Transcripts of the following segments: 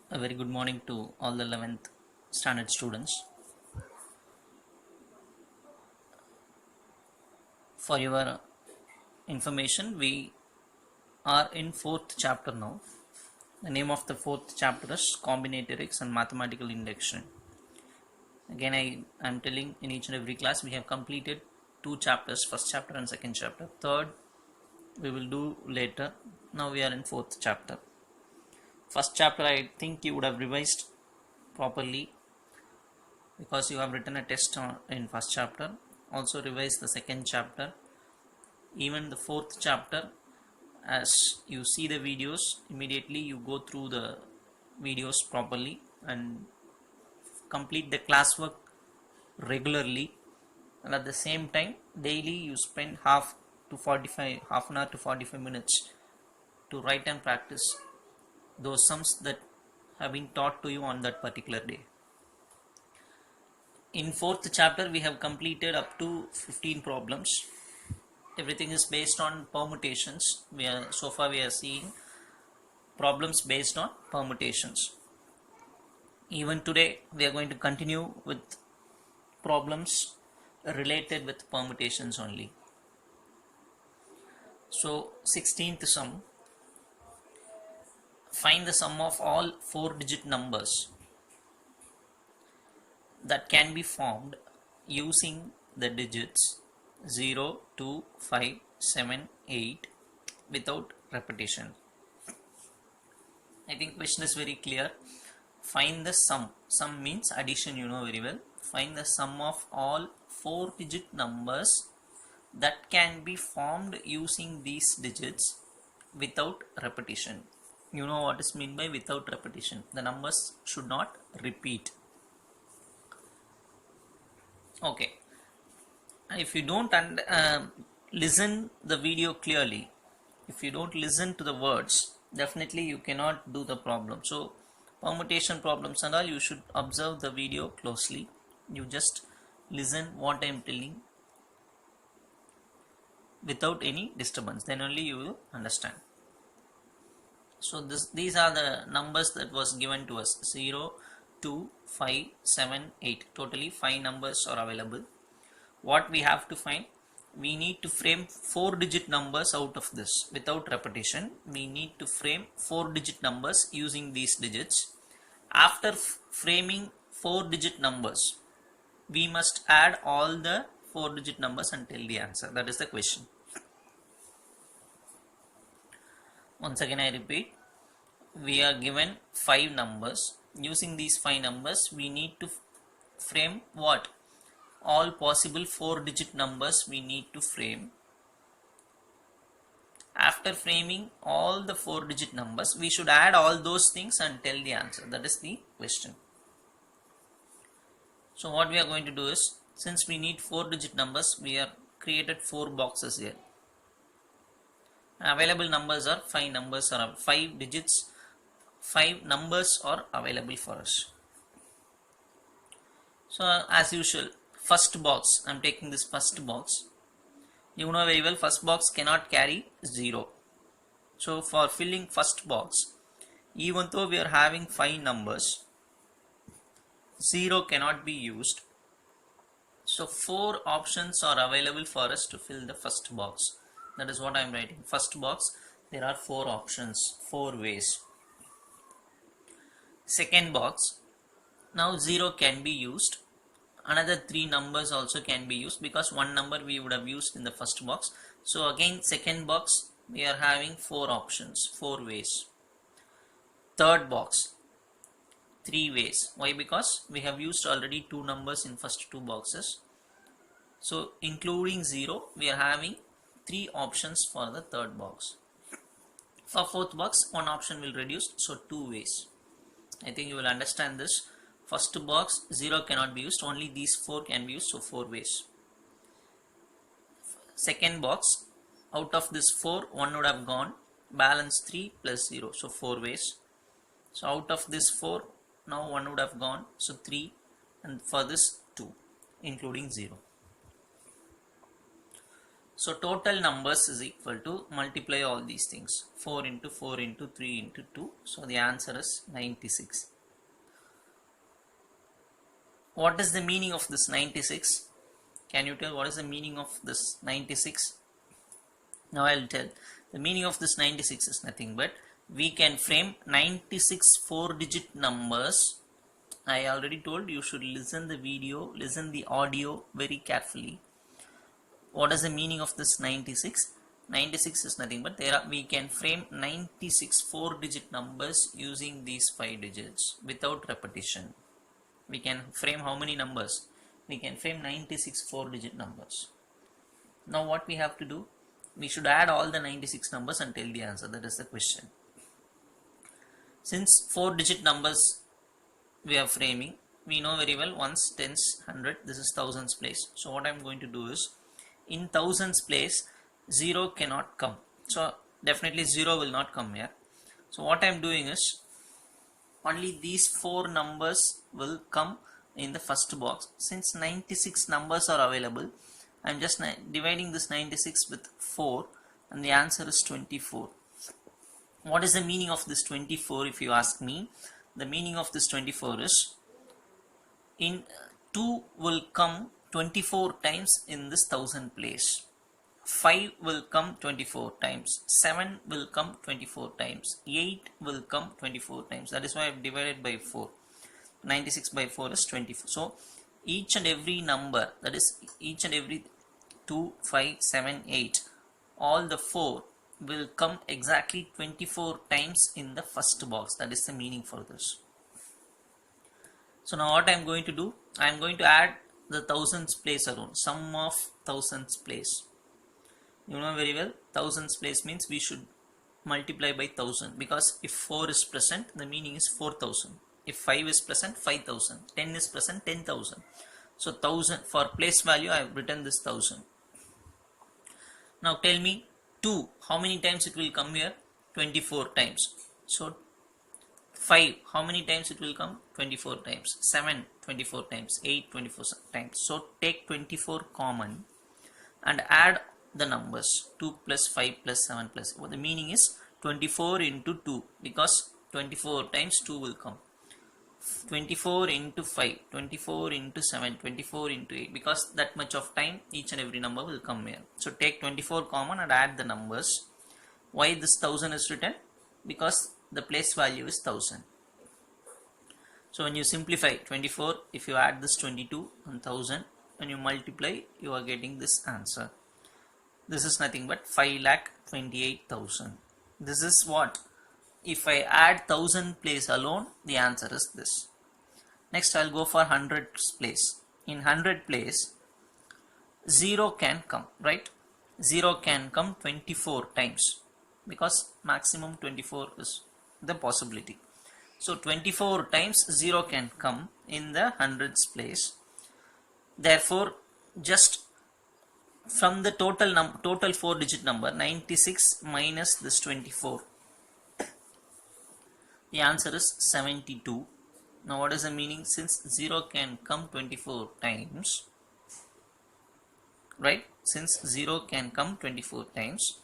A very good morning to all the 11th standard students. For your information, we are in fourth chapter now. The name of the fourth chapter is Combinatorics and Mathematical Induction. Again, I am telling in each and every class we have completed two chapters, first chapter and second chapter. Third we will do later. Now we are in fourth chapter. First chapter I think you would have revised properly because you have written a test in first chapter. Also revise the second chapter, even the fourth chapter. As you see the videos, immediately you go through the videos properly and complete the classwork regularly, and at the same time daily you spend half an hour to 45 minutes to write and practice those sums that have been taught to you on that particular day. In fourth chapter we have completed up to 15 problems. Everything is based on permutations. So far we are seeing problems based on permutations. Even today we are going to continue with problems related with permutations only. So 16th sum, find the sum of all 4-digit numbers that can be formed using the digits 0, 2, 5, 7, 8 without repetition. I think question is very clear. Find the sum. Sum means addition, you know very well. Find the sum of all 4-digit numbers that can be formed using these digits without repetition. You know what is meant by without repetition. The numbers should not repeat. Okay. If you don't listen the video clearly, if you don't listen to the words, definitely you cannot do the problem. So permutation problems and all, you should observe the video closely. You just listen what I am telling without any disturbance, then only you will understand. So these are the numbers that was given to us: 0, 2, 5, 7, 8. Totally 5 numbers are available. What we have to find, we need to frame 4-digit numbers out of this without repetition. We need to frame 4-digit numbers using these digits. After framing 4-digit numbers, we must add all the 4-digit numbers and tell the answer. That is the question. Once again I repeat, we are given 5 numbers. Using these 5 numbers, we need to frame what? All possible 4-digit numbers we need to frame. After framing all the 4-digit numbers, we should add all those things and tell the answer. That is the question. So what we are going to do is, since we need 4-digit numbers, we have created 4 boxes here. Available numbers are 5 numbers, or 5 digits, 5 numbers are available for us. So as usual, first box, I am taking this first box. You know very well, first box cannot carry 0. So for filling first box, even though we are having 5 numbers, 0 cannot be used. So 4 options are available for us to fill the first box. That is what I am writing. First box, there are 4 options, 4 ways. Second box, now 0 can be used. Another 3 numbers also can be used, because one number we would have used in the first box. So again, second box, we are having 4 options, 4 ways. Third box, 3 ways. Why? Because we have used already 2 numbers in first 2 boxes. So including 0, we are having 3 options for the third box. For fourth box, 1 option will reduce, so 2 ways. I think you will understand this. First box, 0 cannot be used, only these 4 can be used, so 4 ways. Second box, out of this 4, 1 would have gone, balance 3 plus 0, so 4 ways. So out of this 4, now 1 would have gone, so 3, and for this 2, including 0. So total numbers is equal to, multiply all these things, 4 into 4 into 3 into 2. So the answer is 96. What is the meaning of this 96? Can you tell what is the meaning of this 96? Now I'll tell. The meaning of this 96 is nothing but we can frame 96 4-digit numbers. I already told you should listen the video, listen the audio very carefully. What is the meaning of this 96? 96 is nothing but we can frame 96 4-digit numbers using these 5 digits without repetition. We can frame how many numbers? We can frame 96 4-digit numbers. Now what we have to do? We should add all the 96 numbers and tell the answer. That is the question. Since 4-digit numbers we are framing, we know very well ones, tens, 100, this is thousands place. So what I am going to do is, in thousands place 0 cannot come, so definitely 0 will not come here. So what I am doing is, only these 4 numbers will come in the first box. Since 96 numbers are available, I am just dividing this 96 with 4 and the answer is 24. What is the meaning of this 24 if you ask me? The meaning of this 24 is, in 2 will come 24 times in this 1000 place. 5 will come 24 times. 7 will come 24 times. 8 will come 24 times. That is why I have divided by 4. 96 by 4 is 24. So each and every number, that is each and every 2, 5, 7, 8, all the 4 will come exactly 24 times in the first box. That is the meaning for this. So now what I am going to do, I am going to add the thousands place around, sum of thousands place. You know very well, thousands place means we should multiply by 1000, because if 4 is present, the meaning is 4000. If 5 is present, 5000. 10 is present, 10,000. So 1000, for place value I have written this 1000. Now tell me 2, how many times it will come here? 24 times. So 5, how many times it will come? 24 times. 7, 24 times. 8, 24 times. So take 24 common and add the numbers 2 plus 5 plus 7 plus. Well, the meaning is 24 into 2, because 24 times 2 will come. 24 into 5, 24 into 7, 24 into 8, because that much of time each and every number will come here. So take 24 common and add the numbers. Why this 1000 is written? Because the place value is 1000. So when you simplify 24, if you add this 22 and 1000, when you multiply, you are getting this answer. This is nothing but 5,28,000. This is what? If I add 1000 place alone, the answer is this. Next I'll go for 100 place. In 100 place, 0 can come, right? 0 can come 24 times, because maximum 24 is the possibility. So 24 times 0 can come in the hundreds place. Therefore, just from the total 4-digit number 96 minus this 24, the answer is 72. Now what is the meaning? Since 0 can come 24 times, right? Since 0 can come 24 times,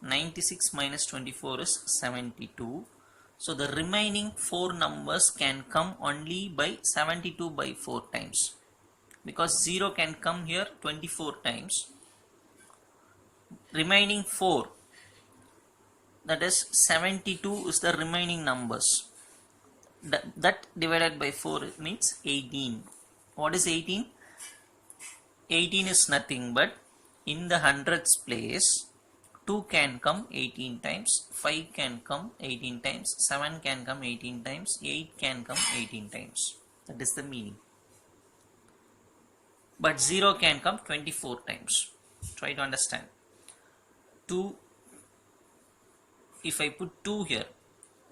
96 minus 24 is 72. So the remaining 4 numbers can come only by 72 by 4 times, because 0 can come here 24 times. Remaining 4, that is 72 is the remaining numbers. That divided by 4 means 18. What is 18? 18 is nothing but, in the hundreds place, 2 can come 18 times, 5 can come 18 times, 7 can come 18 times, 8 can come 18 times. That is the meaning. But 0 can come 24 times. Try to understand. 2, if I put 2 here,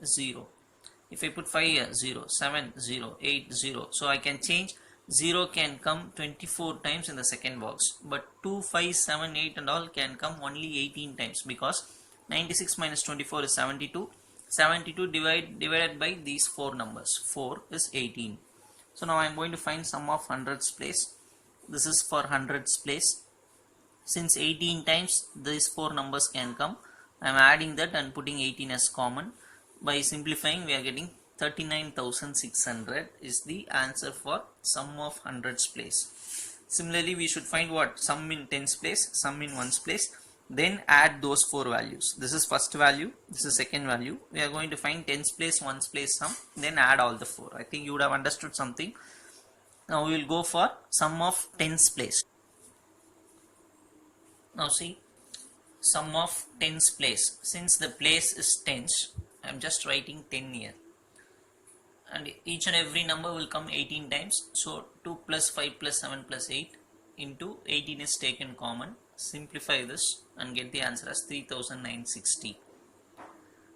0. If I put 5 here, 0, 7, 0, 8, 0. So I can change. 0 can come 24 times in the second box, but 2, 5, 7, 8 and all can come only 18 times, because 96 minus 24 is 72. 72 divided by these 4 numbers. 4 is 18. So now I am going to find sum of hundreds place. This is for hundreds place. Since 18 times these 4 numbers can come, I am adding that and putting 18 as common. By simplifying, we are getting 39,600 is the answer for sum of hundreds place. Similarly, we should find what? Sum in tens place, sum in ones place, then add those 4 values. This is first value, this is second value. We are going to find tens place, ones place, sum, then add all the 4. I think you would have understood something. Now we will go for sum of tens place. Now see, sum of tens place. Since the place is tens, I am just writing 10 here. And each and every number will come 18 times. So 2 plus 5 plus 7 plus 8 into 18 is taken common. Simplify this and get the answer as 3960.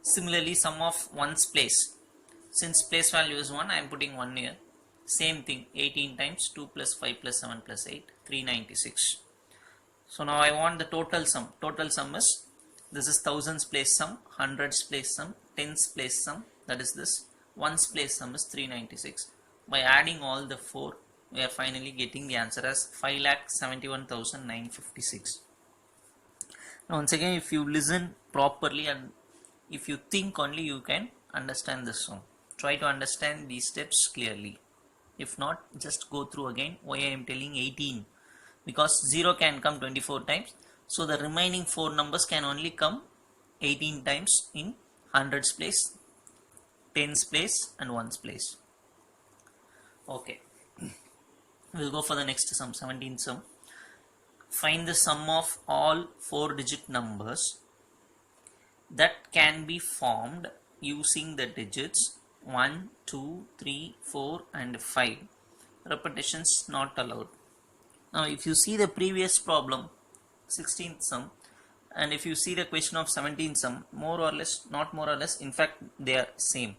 Similarly, sum of ones place. Since place value is 1, I am putting 1 here. Same thing, 18 times 2 plus 5 plus 7 plus 8, 396. So now I want the total sum. Total sum is, this is thousands place sum, hundreds place sum, tens place sum, that is this. Ones place sum is 396. By adding all the 4, we are finally getting the answer as 5,71,956. Now once again, if you listen properly and if you think only, you can understand this sum. Try to understand these steps clearly. If not, just go through again why I am telling 18. Because 0 can come 24 times. So the remaining 4 numbers can only come 18 times in hundreds place, tens place and ones place. Okay. We'll go for the next sum, 17th sum. Find the sum of all 4-digit numbers that can be formed using the digits 1, 2, 3, 4 and 5. Repetitions not allowed. Now if you see the previous problem, 16th sum, and if you see the question of 17th sum, more or less, not more or less, in fact they are same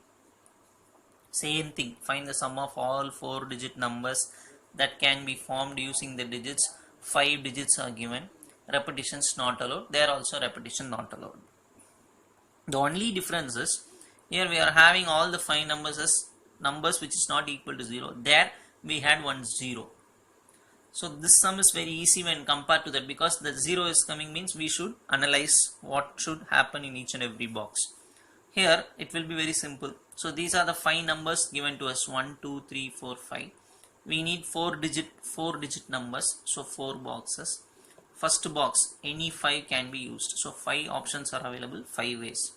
thing. Find the sum of all 4-digit numbers that can be formed using the digits. 5 digits are given. Repetitions not allowed. There also repetition not allowed. The only difference is, here we are having all the 5 numbers as numbers which is not equal to 0. There we had 1 0. So this sum is very easy when compared to that, because the 0 is coming means we should analyze what should happen in each and every box. Here it will be very simple. So these are the 5 numbers given to us, 1, 2, 3, 4, 5. We need 4 digit numbers, so 4 boxes. First box, any 5 can be used. So 5 options are available, 5 ways.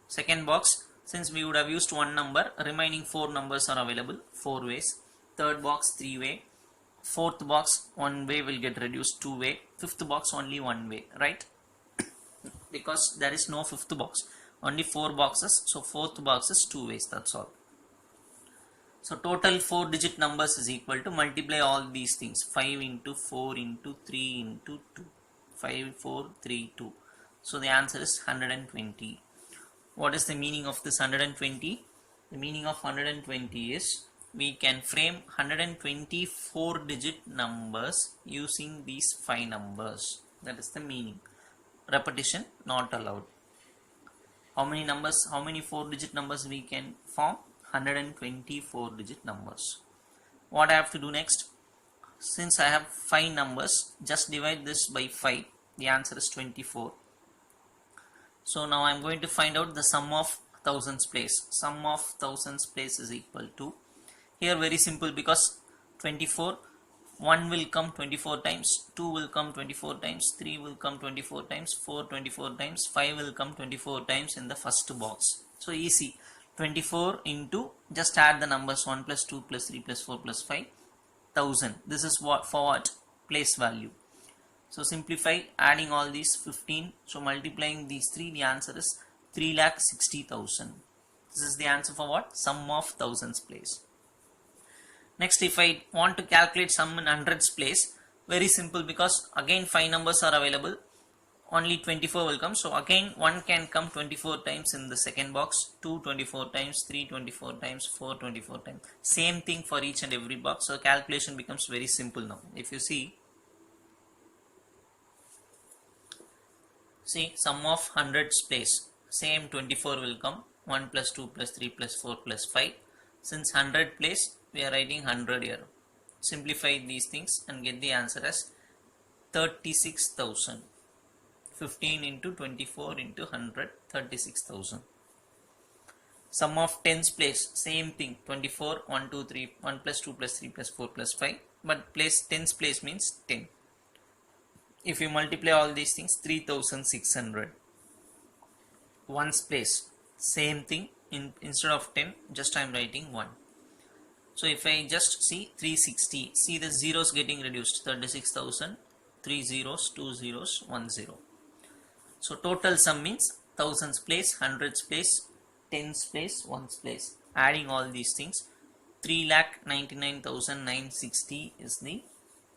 Second box, since we would have used 1 number, remaining 4 numbers are available, 4 ways. Third box, 3 way. Fourth box, 1 way will get reduced, 2 way. Fifth box, only 1 way, right? Because there is no fifth box, only 4 boxes, so fourth box is 2 ways, that's all. So total 4-digit numbers is equal to, multiply all these things, 5 into 4 into 3 into 2, 5, 4, 3, 2. So the answer is 120. What is the meaning of this 120? The meaning of 120 is, we can frame 124 digit numbers using these 5 numbers. That is the meaning. Repetition not allowed. How many numbers, how many 4-digit numbers we can form? 124 digit numbers. What I have to do next? Since I have 5 numbers, just divide this by 5. The answer is 24. So now I am going to find out the sum of thousands place. Sum of thousands place is equal to, here very simple, because 24, 1 will come 24 times, 2 will come 24 times, 3 will come 24 times, 4 24 times, 5 will come 24 times in the first box. So easy. 24 into, just add the numbers, 1 plus 2 plus 3 plus 4 plus 5, 1000. This is what, for what? Place value. So simplify, adding all these 15. So multiplying these 3, the answer is 3,60,000. This is the answer for what? Sum of thousands place. Next, if I want to calculate sum in hundreds place, very simple, because again 5 numbers are available, only 24 will come. So again 1 can come 24 times in the second box, 2 24 times, 3 24 times, 4 24 times. Same thing for each and every box. So calculation becomes very simple now. If you see sum of hundreds place, same 24 will come, 1 plus 2 plus 3 plus 4 plus 5. Since 100 place, we are writing 100 here. Simplify these things and get the answer as 36,000. 15 into 24 into 100, 36,000. Sum of tens place, same thing, 24, 1, 2, 3, 1 plus 2 plus 3 plus 4 plus 5, but place tens place means 10. If you multiply all these things, 3,600. Ones place, same thing, instead of 10, just I am writing 1. So if I just see 360, see the zeros getting reduced, 36,000, 3 zeros, 2 zeros, 1 0. So total sum means thousands place, hundreds place, tens place, ones place. Adding all these things, 3,99,960 is the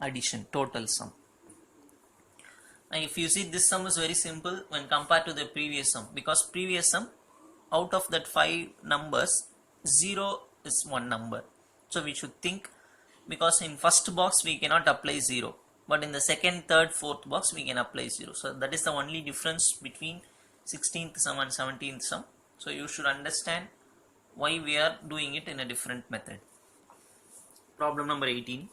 addition, total sum. Now if you see, this sum is very simple when compared to the previous sum, because previous sum, out of that 5 numbers, 0 is one number. So we should think, because in first box we cannot apply 0, but in the second, third, fourth box we can apply 0. So that is the only difference between 16th sum and 17th sum. So you should understand why we are doing it in a different method. Problem number 18.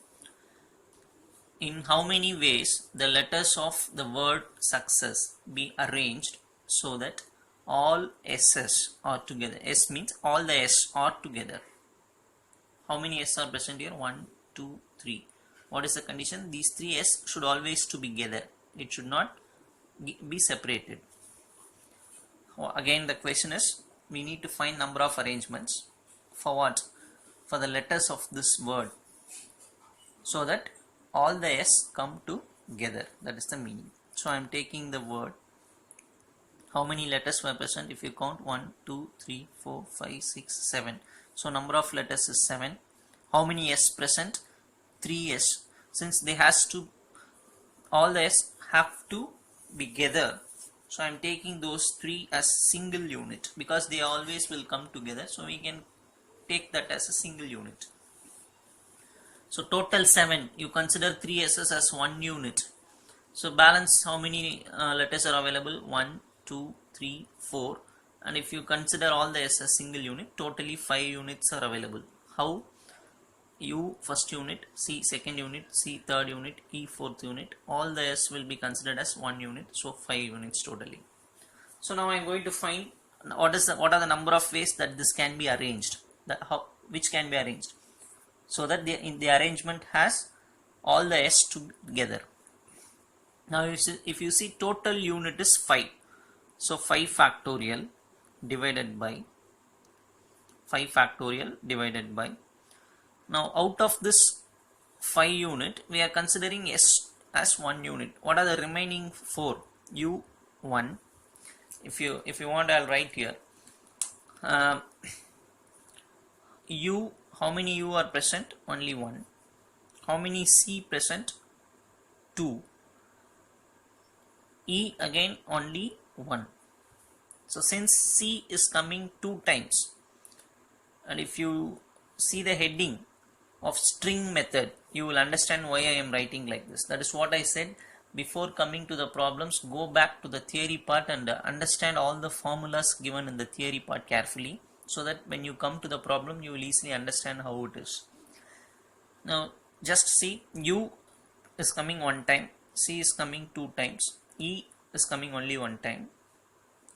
In how many ways the letters of the word success be arranged so that all S's are together? S means all the S are together. How many S are present here? 1, 2, 3. What is the condition? These 3 S should always to be together. It should not be separated. Again the question is, we need to find number of arrangements. For what? For the letters of this word, so that all the S come together. That is the meaning. So I am taking the word. How many letters were present? If you count 1, 2, 3, 4, 5, 6, 7. So number of letters is 7. How many S present? 3 S. Since they has to, all the S have to be together. So I am taking those 3 as single unit, because they always will come together. So we can take that as a single unit. So total 7. You consider 3 S's as 1 unit. So balance, how many letters are available? 1, 2, 3, 4. And if you consider all the S as single unit, totally 5 units are available. How? U first unit, C second unit, C third unit, E fourth unit. All the S will be considered as 1 unit. So 5 units totally. So now I am going to find what are the number of ways that this can be arranged. Which can be arranged, so that the arrangement has all the S together. Now if you see, total unit is 5. So 5 factorial divided by 5 factorial divided by. Now out of this 5 unit, we are considering S as 1 unit. What are the remaining 4? U 1. If you want, I'll write here. U, how many U are present? Only 1. How many C present? 2. E again only 1. So since C is coming 2 times, and if you see the heading of string method, you will understand why I am writing like this. That is what I said before coming to the problems. Go back to the theory part and understand all the formulas given in the theory part carefully, so that when you come to the problem, you will easily understand how it is. Now just see, U is coming 1 time, C is coming 2 times, E is coming only 1 time.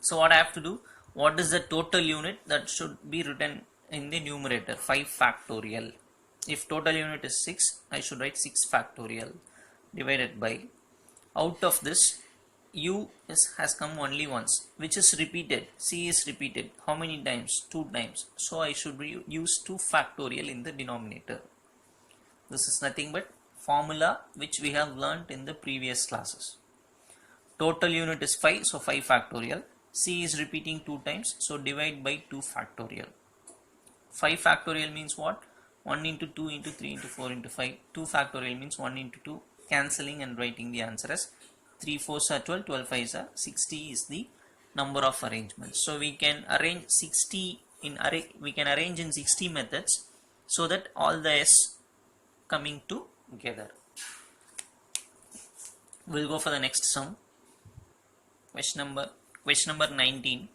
So what I have to do, what is the total unit? That should be written in the numerator, 5 factorial. If total unit is 6, I should write 6 factorial divided by, out of this, U has come only once, which is repeated. C is repeated. How many times? 2 times. So I should use 2 factorial in the denominator. This is nothing but formula which we have learnt in the previous classes. Total unit is 5, so 5 factorial. C is repeating 2 times, so divide by 2 factorial. 5 factorial means what? 1 into 2 into 3 into 4 into 5. 2 factorial means 1 into 2, cancelling and writing the answer as 3 4s are 12, 12 5s are 60 is the number of arrangements. So we can arrange 60 in we can arrange in 60 methods, so that all the S coming together. We'll go for the next sum. Question number 19.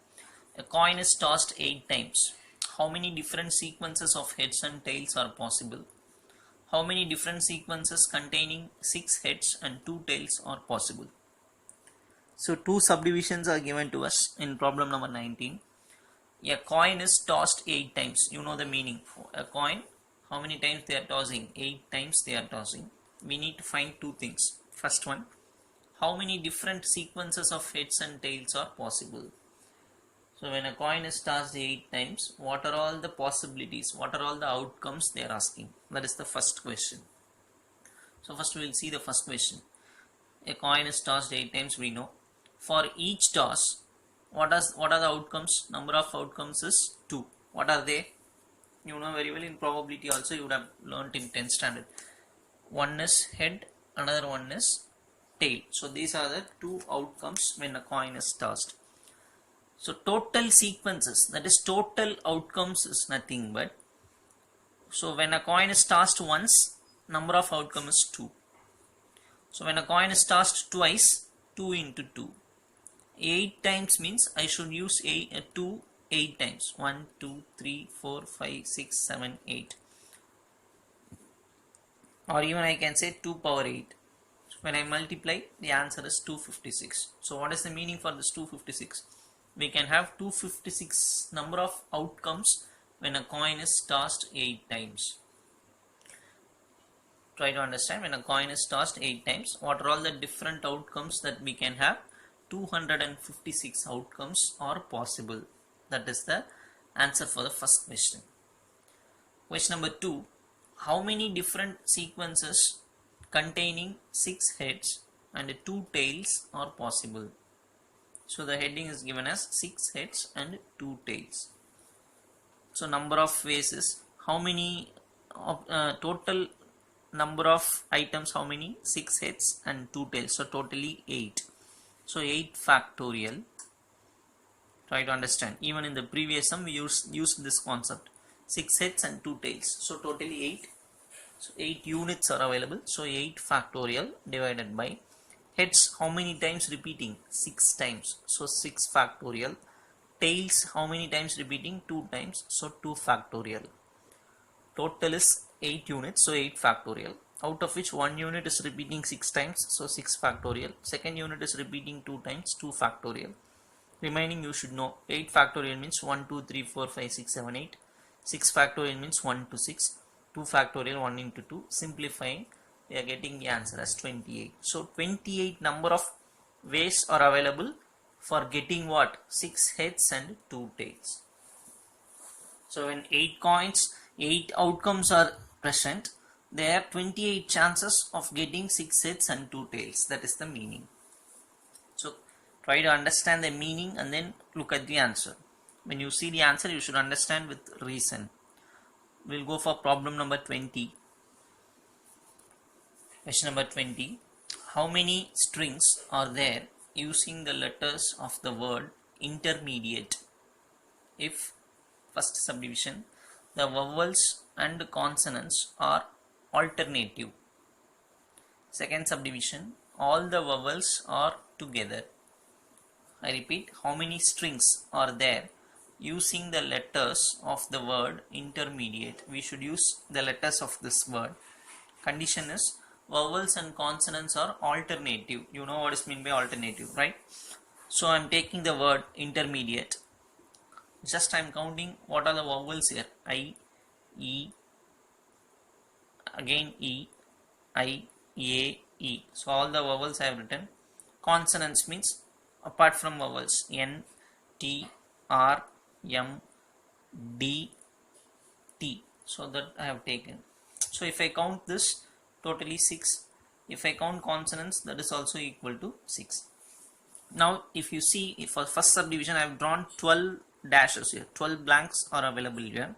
A coin is tossed 8 times. How many different sequences of heads and tails are possible? how many different sequences containing 6 heads and 2 tails are possible? So two subdivisions are given to us in problem number 19. A coin is tossed 8 times. You know the meaning. A coin, how many times they are tossing? 8 times they are tossing. We need to find two things. First one, how many different sequences of heads and tails are possible? So when a coin is tossed 8 times, what are all the possibilities? What are all the outcomes they are asking? That is the first question. So first we will see the first question. A coin is tossed 8 times, we know. For each toss, what are the outcomes? Number of outcomes is 2. What are they? You know very well, in probability also you would have learnt in 10th standard. One is head, another one is tail. So these are the two outcomes when a coin is tossed. So total sequences, that is total outcomes, is nothing but, so when a coin is tossed once, number of outcomes is 2. So when a coin is tossed twice, 2 into 2. 8 times means I should use 2 8 times. 1, 2, 3, 4, 5, 6, 7, 8. Or even I can say 2 power 8. So when I multiply, the answer is 256. So what is the meaning for this 256? We can have 256 number of outcomes when a coin is tossed 8 times. Try to understand, when a coin is tossed 8 times, what are all the different outcomes that we can have? 256 outcomes are possible. That is the answer for the first question. Question number 2. How many different sequences containing 6 heads and 2 tails are possible? So the heading is given as 6 heads and 2 tails. So number of ways is, how many total number of items, how many? 6 heads and 2 tails. So totally 8. So 8 factorial. Try to understand. Even in the previous sum we used this concept. 6 heads and 2 tails. So totally 8. So 8 units are available. So 8 factorial divided by heads, how many times repeating? 6 times. So 6 factorial. Tails, how many times repeating? 2 times. So 2 factorial. Total is 8 units. So 8 factorial. Out of which 1 unit is repeating 6 times. So 6 factorial. Second unit is repeating 2 times. 2 factorial. Remaining you should know. 8 factorial means 1, 2, 3, 4, 5, 6, 7, 8. 6 factorial means 1 to 6. 2 factorial 1 into 2. Simplifying, we are getting the answer as 28. So 28 number of ways are available for getting what? 6 heads and 2 tails. So when 8 coins, 8 outcomes are present, there are 28 chances of getting 6 heads and 2 tails. That is the meaning. So try to understand the meaning and then look at the answer. When you see the answer, you should understand with reason. We'll go for problem number 20. Question number 20. How many strings are there using the letters of the word intermediate if, first subdivision, the vowels and consonants are alternative? Second subdivision, all the vowels are together. I repeat, how many strings are there using the letters of the word intermediate? We should use the letters of this word. Condition is vowels and consonants are alternative. You know what is meant by alternative, right? So I am taking the word intermediate. Just I am counting what are the vowels here. I, E, again E, I, A, E. So all the vowels I have written. Consonants means apart from vowels, N, T, R, M, D, T. So that I have taken. So if I count this, totally 6. If I count consonants, that is also equal to 6. Now if you see, for first subdivision I have drawn 12 dashes here. 12 blanks are available here.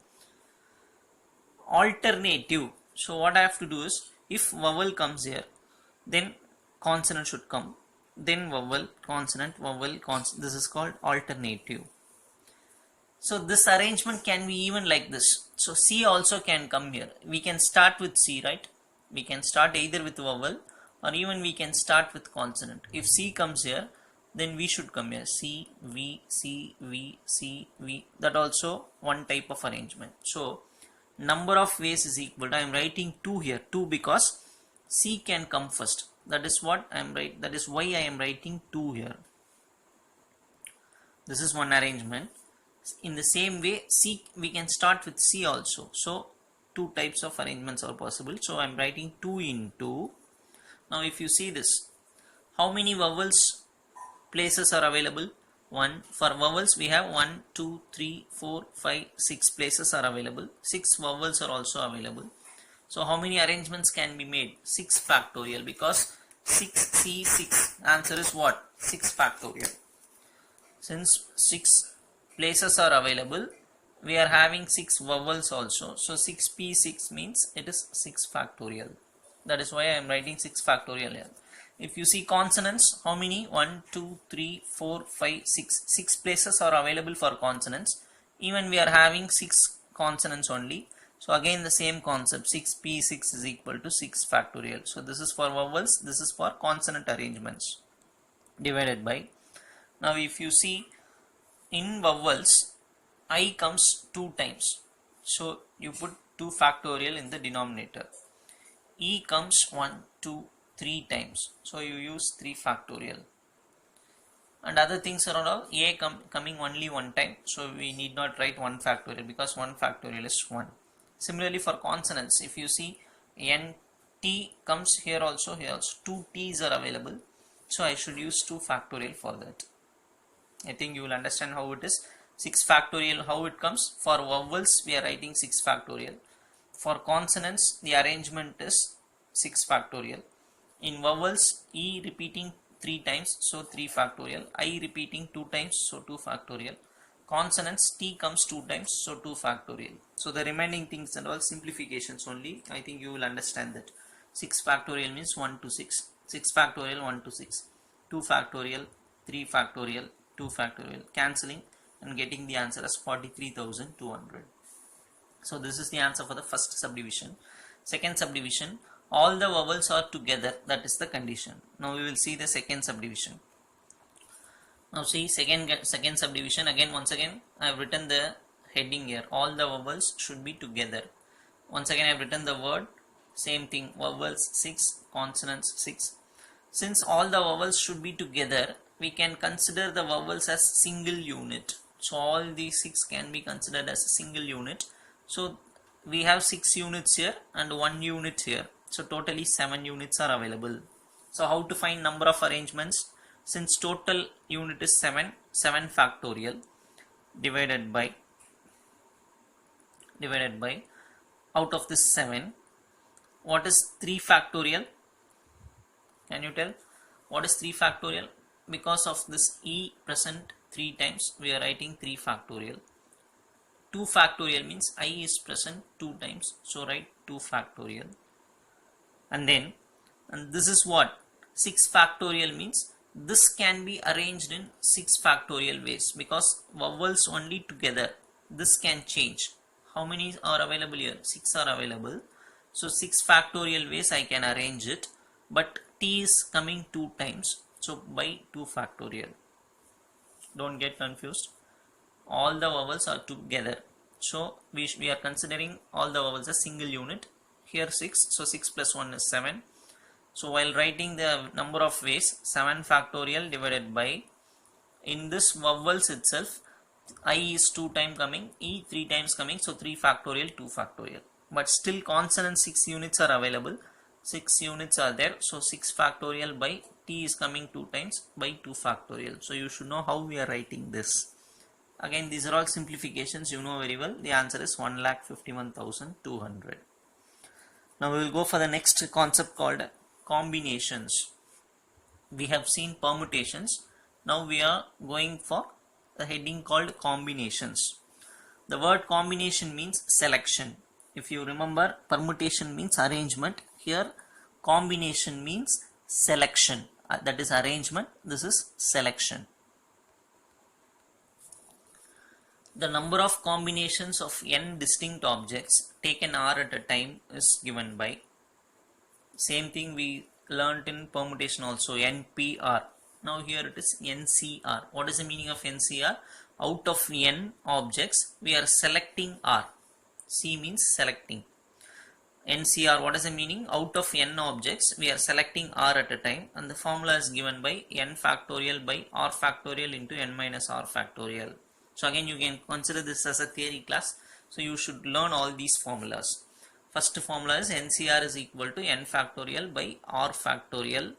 Alternative. So what I have to do is, if vowel comes here, then consonant should come. Then vowel, consonant, vowel, consonant. This is called alternative. So this arrangement can be even like this. So C also can come here. We can start with C, right? We can start either with vowel or even we can start with consonant. If C comes here, then V should come here. C, V, C, V, C, V. That also one type of arrangement. So number of ways is equal to, I am writing 2 here, 2 because C can come first. That is what I am writing. That is why I am writing 2 here. This is one arrangement. In the same way, C, we can start with C also. So 2 types of arrangements are possible. So I am writing 2 into. Now if you see this, how many vowels places are available? 1. For vowels we have 1, 2, 3, 4, 5, 6 places are available. 6 vowels are also available. So how many arrangements can be made? 6 factorial, because 6C6, answer is what? 6 factorial. Since 6 places are available, we are having 6 vowels also. So 6P6 means it is 6 factorial. That is why I am writing 6 factorial here. If you see consonants, how many? 1, 2, 3, 4, 5, 6. 6 places are available for consonants. Even we are having 6 consonants only. So again the same concept, 6P6 is equal to 6 factorial. So this is for vowels, this is for consonant arrangements. Divided by. Now if you see in vowels, I comes 2 times. So you put 2 factorial in the denominator. E comes 1, 2, 3 times. So you use 3 factorial. And other things are all A coming only 1 time. So we need not write 1 factorial because 1 factorial is 1. Similarly for consonants, if you see N, T comes here also, 2 T's are available. So I should use 2 factorial for that. I think you will understand how it is. 6 factorial, how it comes. For vowels we are writing 6 factorial. For consonants the arrangement is 6 factorial. In vowels, E repeating 3 times, so 3 factorial. I repeating 2 times, so 2 factorial. Consonants, T comes 2 times, so 2 factorial. So the remaining things and all simplifications only. I think you will understand that. 6 factorial means 1 to 6. 6 factorial 1 to 6. 2 factorial, 3 factorial, 2 factorial. Cancelling and getting the answer as 43,200. So this is the answer for the first subdivision. Second subdivision, all the vowels are together, that is the condition. Now we will see the second subdivision. Now see second subdivision, again once again I have written the heading here, all the vowels should be together. Once again I have written the word, same thing, vowels 6, consonants 6. Since all the vowels should be together, we can consider the vowels as single unit. So all these 6 can be considered as a single unit. So we have 6 units here and 1 unit here. So totally 7 units are available. So how to find number of arrangements? Since total unit is 7, 7 factorial divided by out of this 7, what is 3 factorial? Can you tell what is 3 factorial? Because of this E present 3 times, we are writing 3 factorial. 2 factorial means I is present 2 times, so write 2 factorial. And this is what? 6 factorial means this can be arranged in 6 factorial ways, because vowels only together, this can change. How many are available here? 6 are available. So 6 factorial ways I can arrange it, but T is coming 2 times, so by 2 factorial. Don't get confused. All the vowels are together, so we are considering all the vowels as single unit. Here 6, so 6 plus 1 is 7. So while writing the number of ways, 7 factorial divided by, in this vowels itself, I is 2 times coming, E 3 times coming, so 3 factorial, 2 factorial. But still consonant 6 units are available, 6 units are there, so 6 factorial by T is coming 2 times by 2 factorial. So you should know how we are writing this. Again, these are all simplifications, you know very well. The answer is 1,51,200. Now we will go for the next concept called combinations. We have seen permutations. Now we are going for the heading called combinations. The word combination means selection. If you remember, permutation means arrangement. Here combination means selection. That is arrangement. This is selection. The number of combinations of n distinct objects taken r at a time is given by, same thing we learnt in permutation also, NPR. Now here it is NCR. What is the meaning of NCR? Out of n objects we are selecting r. C means selecting. NCR, what is the meaning? Out of n objects, we are selecting R at a time, and the formula is given by n factorial by R factorial into n minus R factorial. So again, you can consider this as a theory class. So you should learn all these formulas. First formula is NCR is equal to n factorial by R factorial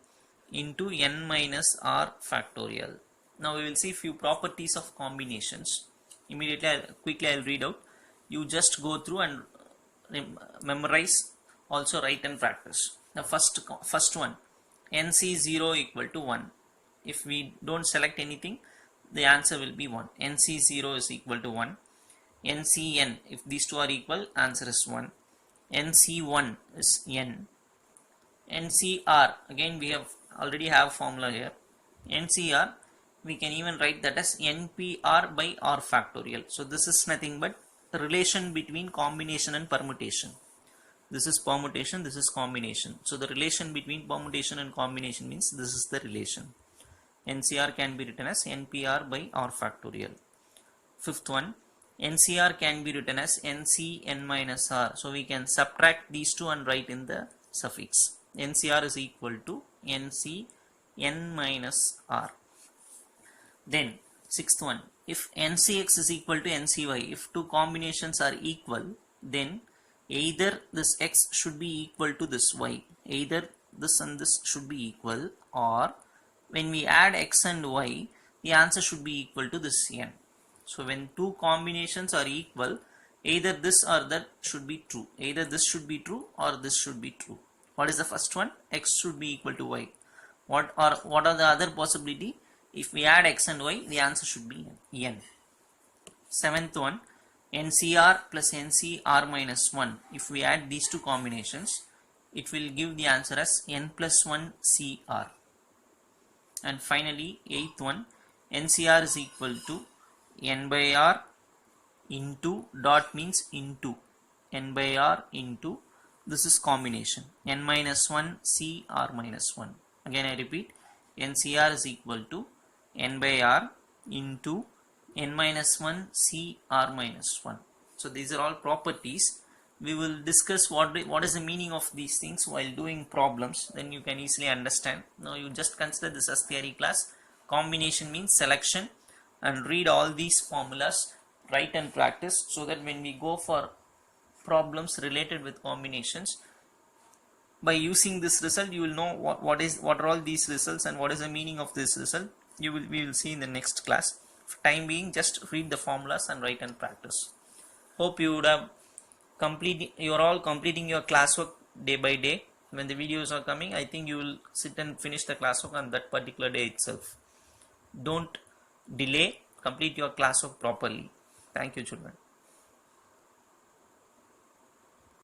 into n minus R factorial. Now we will see few properties of combinations. Immediately, quickly I'll read out. You just go through and memorize, also write and practice. The first one, NC0 equal to 1. If we don't select anything, the answer will be 1. NC0 is equal to 1. NCN, if these two are equal, answer is 1. NC1 is n. NCR, again we have already have formula here. NCR, we can even write that as NPR by R factorial. So this is nothing but the relation between combination and permutation. This is permutation, this is combination. So the relation between permutation and combination means this is the relation. NCR can be written as NPR by R factorial. Fifth one, NCR can be written as NCN minus R. So we can subtract these two and write in the suffix. NCR is equal to NCN minus R. Then sixth one, if NCX is equal to NCY, if two combinations are equal, then either this X should be equal to this Y. Either this and this should be equal, or when we add X and Y, the answer should be equal to this N. So when two combinations are equal, either this or that should be true. Either this should be true or this should be true. What is the first one? X should be equal to Y. What are the other possibility? If we add X and Y, the answer should be N. Seventh one, NCR plus NCR minus 1. If we add these two combinations, it will give the answer as N plus 1 CR. And finally, eighth one, NCR is equal to N by R into, dot means into, N by R into, this is combination, N minus 1 CR minus 1. Again I repeat, NCR is equal to N by R into N minus 1 CR minus 1. So these are all properties. We will discuss what is the meaning of these things while doing problems. Then you can easily understand. Now you just consider this as theory class. Combination means selection, and read all these formulas, write and practice, so that when we go for problems related with combinations, by using this result you will know what are all these results and what is the meaning of this result. We will see in the next class. For time being, just read the formulas and write and practice. Hope you would have you are all completing your classwork day by day. When the videos are coming, I think you will sit and finish the classwork on that particular day itself. Don't delay, complete your classwork properly. Thank you, children.